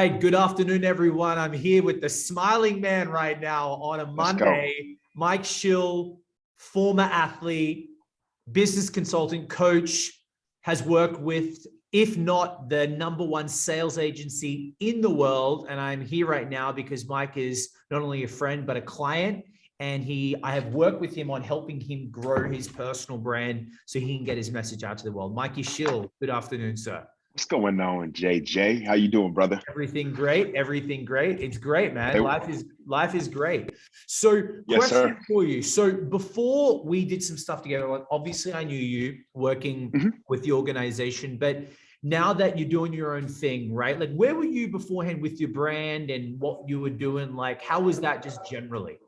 right. Good afternoon, everyone. I'm here with the smiling man right now on a Monday. Mike Schill, former athlete, business consultant, coach, has worked with, if not the #1 sales agency in the world. And I'm here right now because Mike is not only a friend, but a client. And I have worked with him on helping him grow his personal brand so he can get his message out to the world. Mikey Schill, good afternoon, sir. What's going on, JJ? How you doing, brother? Everything great. Everything great. It's great, man. Hey. Life is great. So, Yes, question sir. for you. So, before we did some stuff together, like obviously I knew you working with the organization, but now that you're doing your own thing, right? Like, where were you beforehand with your brand and what you were doing? Like, how was that just generally?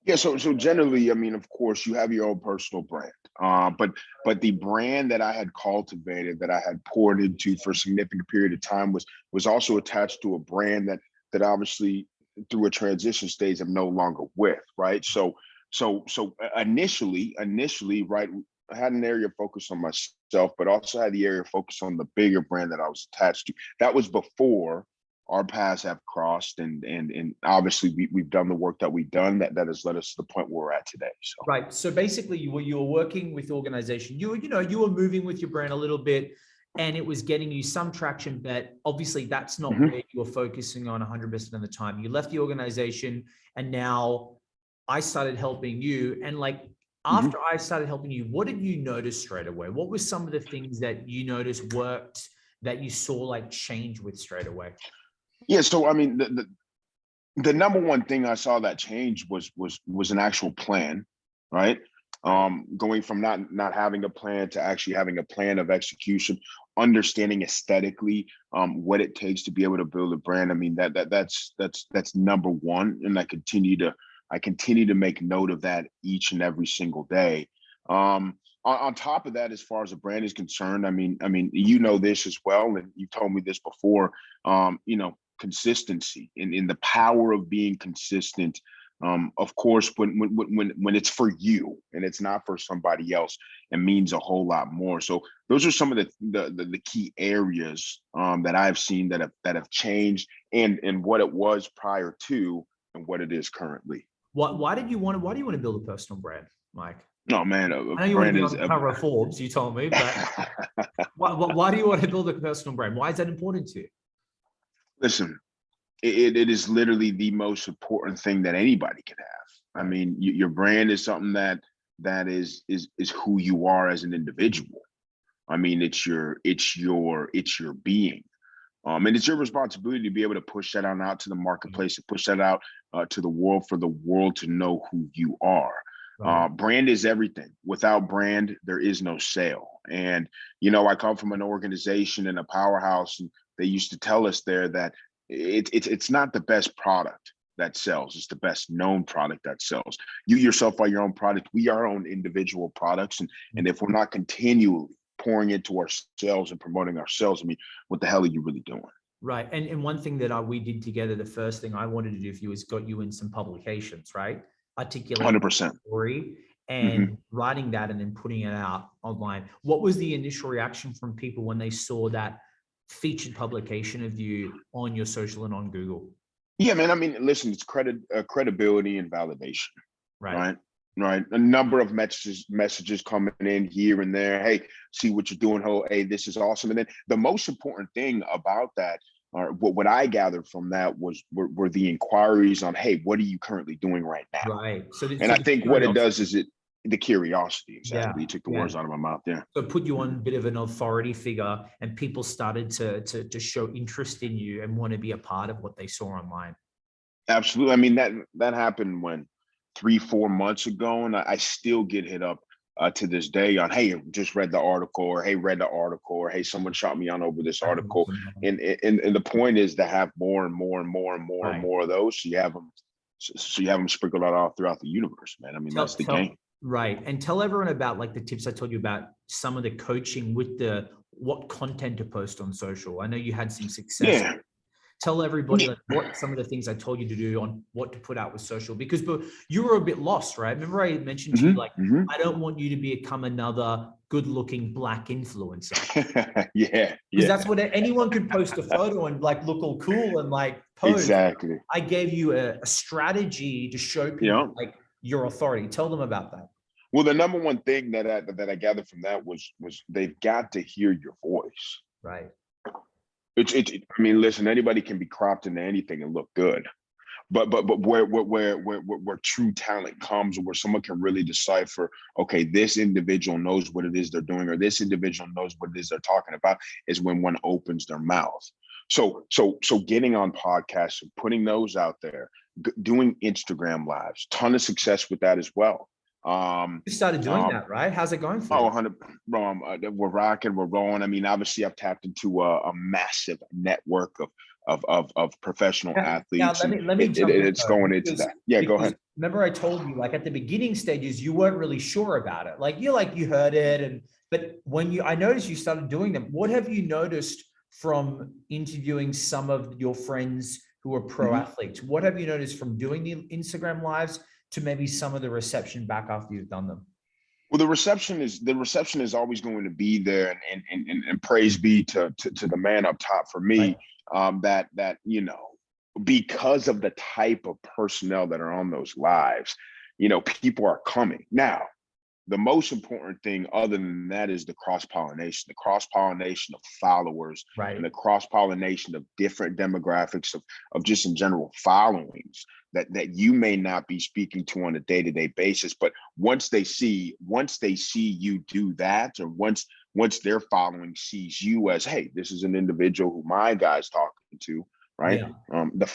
Yeah, so generally, I mean, of course, you have your own personal brand, but the brand that I had cultivated, that I had poured into for a significant period of time, was also attached to a brand that obviously through a transition stage I'm no longer with, right? So initially, right, I had an area of focus on myself, but also had the area of focus on the bigger brand that I was attached to. That was before our paths have crossed, and obviously we've done the work that we've done that has led us to the point where we're at today. So right. So basically, you were working with the organization. You were moving with your brand a little bit, and it was getting you some traction. But obviously, that's not where you were focusing on 100% of the time. You left the organization, and now I started helping you. And like after I started helping you, what did you notice straight away? What were some of the things that you noticed worked that you saw like change with straight away? yeah, so I mean, the #1 thing I saw that change was an actual plan, right? Going from not having a plan to actually having a plan of execution, understanding aesthetically what it takes to be able to build a brand. I mean, that's #1, and I continue to make note of that each and every single day. On top of that, as far as a brand is concerned, I mean, you know this as well, and you told me this before. Consistency in the power of being consistent. Of course, when it's for you and it's not for somebody else, it means a whole lot more. So those are some of the key areas that I've seen that have changed, and what it was prior to and what it is currly. Why do you want to build a personal brand, Mike? No, man, I know you want to be on the cover of Forbes, you told me, but why do you want to build a personal brand? Why is that important to you? Listen, it is literally the most important thing that anybody can have. I mean, your brand is something that is who you are as an individual. I mean, it's your being. And it's your responsibility to be able to push that out to the marketplace, to push that out to the world, for the world to know who you are. Right. Brand is everything. Without brand, there is no sale. And, I come from an organization and a powerhouse, and they used to tell us there that it's not the best product that sells. It's the best known product that sells. You yourself are your own product. We are our own individual products. And if we're not continually pouring into ourselves and promoting ourselves, I mean, what the hell are you really doing? Right. And one thing that we did together, the first thing I wanted to do for you is got you in some publications, right? Articulating 100%. the story and writing that and then putting it out online. What was the initial reaction from people when they saw that featured publication of you on your social and on Google? Yeah, man. I mean, listen, it's credibility and validation, Right. Right. A number of messages coming in here and there. Hey, see what you're doing. Oh, hey, this is awesome. And then the most important thing about that, or what I gathered from that, were the inquiries on, hey, what are you currently doing right now? Right. So I think what it does is the curiosity. Exactly. Yeah, You took the words out of my mouth. Yeah. So put you on a bit of an authority figure, and people started to show interest in you and want to be a part of what they saw online. Absolutely. I mean, that happened when 3-4 months ago, and I still get hit up to this day on, hey, just read the article, or hey, read the article, or hey, someone shot me on over this article. And the point is to have more and more and more and more and more of those, so you have them sprinkled out all throughout the universe, man. I mean, that's the game. Right. And tell everyone about like the tips I told you about, some of the coaching with what content to post on social. I know you had some success. Yeah. tell everybody like what some of the things I told you to do on what to put out with social, because you were a bit lost, right? Remember I mentioned to you, like, I don't want you to become another good looking black influencer. Yeah. Because that's what anyone could post a photo and like look all cool and like pose. Exactly. I gave you a strategy to show people like your authority. Tell them about that. Well, the number one thing that I gathered from that was they've got to hear your voice. Right. I mean, listen, anybody can be cropped into anything and look good. But where true talent comes, where someone can really decipher, okay, this individual knows what it is they're doing, or this individual knows what it is they're talking about, is when one opens their mouth. So getting on podcasts and putting those out there, doing Instagram lives, ton of success with that as well. You started doing that, right? How's it going for you? 100, bro. We're rocking, we're rolling. I mean, obviously, I've tapped into a massive network of professional athletes. Now, let me jump in, it's going into that. Yeah, go ahead. Remember, I told you, like at the beginning stages, you weren't really sure about it. Like you heard it, but when I noticed you started doing them. What have you noticed from interviewing some of your friends who are pro athletes? What have you noticed from doing the Instagram lives to maybe some of the reception back after you've done them? Well, the reception is always going to be there, and praise be to the man up top for me. Right. That because of the type of personnel that are on those lives, people are coming. Now, the most important thing other than that is the cross-pollination of followers, right, and the cross-pollination of different demographics of just in general followings that you may not be speaking to on a day-to-day basis. But once they see you do that, or once their following sees you as, hey, this is an individual who my guy's talking to, right? Yeah. The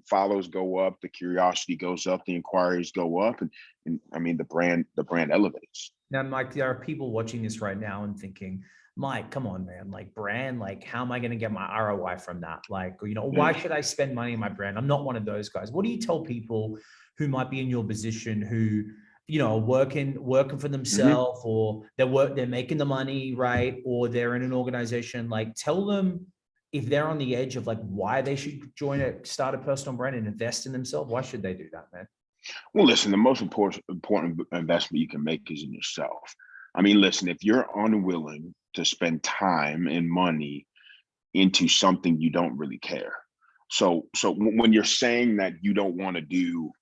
follows go up, the curiosity goes up, the inquiries go up, and I mean the brand elevates. Now, Mike, there are people watching this right now and thinking, Mike, come on, man, like brand, like how am I going to get my ROI from that? Like, why should I spend money on my brand? I'm not one of those guys. What do you tell people who might be in your position who, working for themselves, or they're making the money, right? Or they're in an organization, like tell them, if they're on the edge of like why they should start a personal brand and invest in themselves, why should they do that, man? Well, listen, the most important investment you can make is in yourself. I mean, listen, if you're unwilling to spend time and money into something you don't really care. So when you're saying that you don't want to do,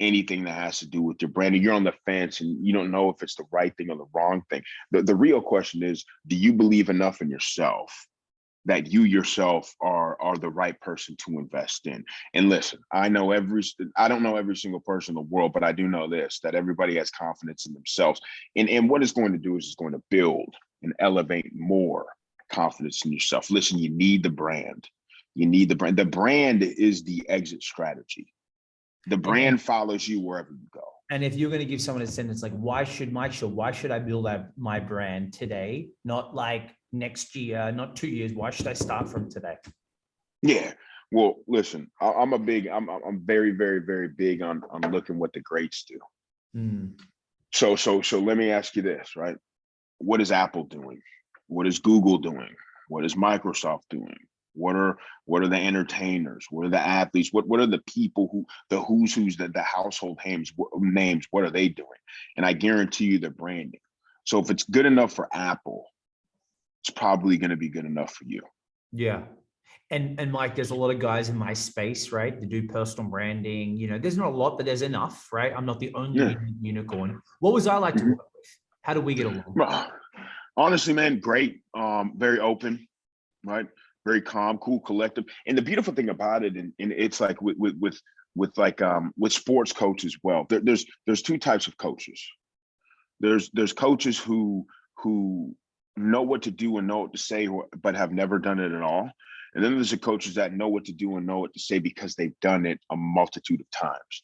anything that has to do with your brand, and you're on the fence and you don't know if it's the right thing or the wrong thing, the real question is, do you believe enough in yourself that you yourself are the right person to invest in? And listen, I don't know every single person in the world, but I do know this, that everybody has confidence in themselves. And what it's going to do is it's going to build and elevate more confidence in yourself. Listen, you need the brand. The brand is the exit strategy. The brand follows you wherever you go. And if you're going to give someone a sentence like, why should I build my brand today? Not like next year, not 2 years. Why should I start from today? Yeah. Well, listen, I'm very, very, very big on looking what the greats do. So let me ask you this, right? What is Apple doing? What is Google doing? What is Microsoft doing? What are the entertainers? What are the athletes? What are the people the who's the household names? What are they doing? And I guarantee you they're branding. So if it's good enough for Apple, it's probably going to be good enough for you. Yeah. And Mike, there's a lot of guys in my space, right, that do personal branding. There's not a lot, but there's enough, right? I'm not the only unicorn. What was I like to work with? How do we get along? Honestly, man, great. Very open, right? Very calm, cool, collective. And the beautiful thing about it, and it's like with sports coaches as well. There's two types of coaches. There's coaches who know what to do and know what to say, but have never done it at all. And then there's the coaches that know what to do and know what to say because they've done it a multitude of times.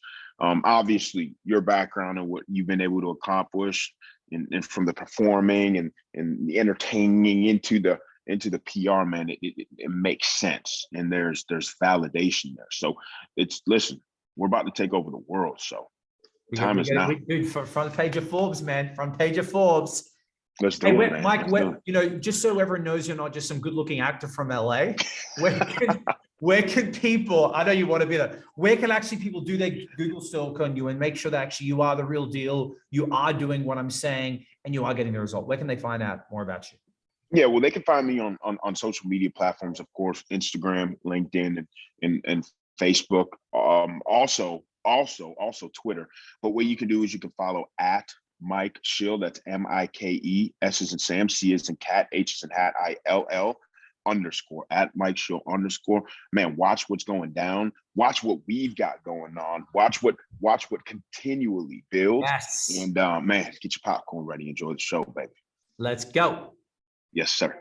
Obviously, your background and what you've been able to accomplish, and from the performing and the entertaining into the PR, man, it makes sense. And there's validation there. So listen, we're about to take over the world. So time is now. Dude, front page of Forbes, man. Front page of Forbes. Let's do Hey, it, man. Mike, Let's do it. you know, just so everyone knows you're not just some good-looking actor from LA, where can people, I know you want to be there, where can actually people do their Google stalk on you and make sure that actually you are the real deal, you are doing what I'm saying, and you are getting the result? Where can they find out more about you? Yeah, well, they can find me on social media platforms, of course, Instagram, LinkedIn, and Facebook. Also Twitter. But what you can do is you can follow at Mike Schill. That's Mike, S is in Sam, C is in cat, H is in hat, ILL _, at Mike Schill _. Man, watch what's going down. Watch what we've got going on. Watch what continually builds. Yes. And man, get your popcorn ready. Enjoy the show, baby. Let's go. Yes, sir.